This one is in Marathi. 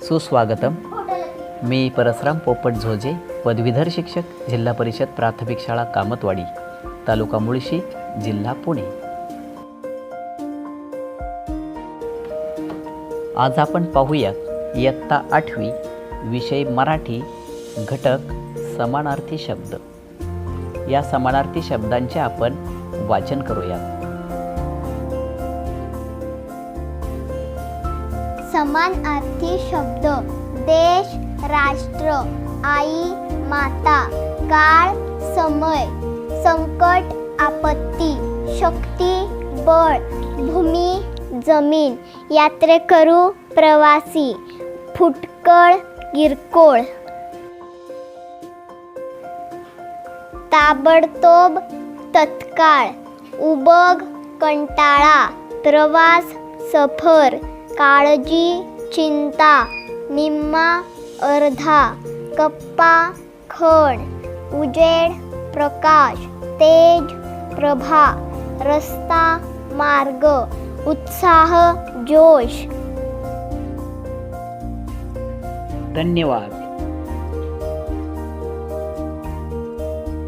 सुस्वागतम. मी परसराम पोपट झोजे, पदवीधर शिक्षक, जिल्हा परिषद प्राथमिक शाळा कामतवाडी, तालुका मुळशी, जिल्हा पुणे. आज आपण पाहूया इयत्ता 8वी, विषय मराठी, घटक समानार्थी शब्द. या समानार्थी शब्दांचे आपण वाचन करूया. समानार्थी शब्द: देश, राष्ट्र, आई, माता, काळ, समय, संकट, आपत्ती, शक्ती, बळ, भूमी, जमीन, यात्रेकरू, प्रवासी, फुटकळ, किरकोळ. ताबडतोब, तत्काळ, उबग, कंटाळा, प्रवास, सफर, काळजी, चिंता, निम्मा, अर्धा, कप्पा, खण, उजेड, प्रकाश, तेज, प्रभा, रस्ता, मार्ग, उत्साह, जोश. धन्यवाद.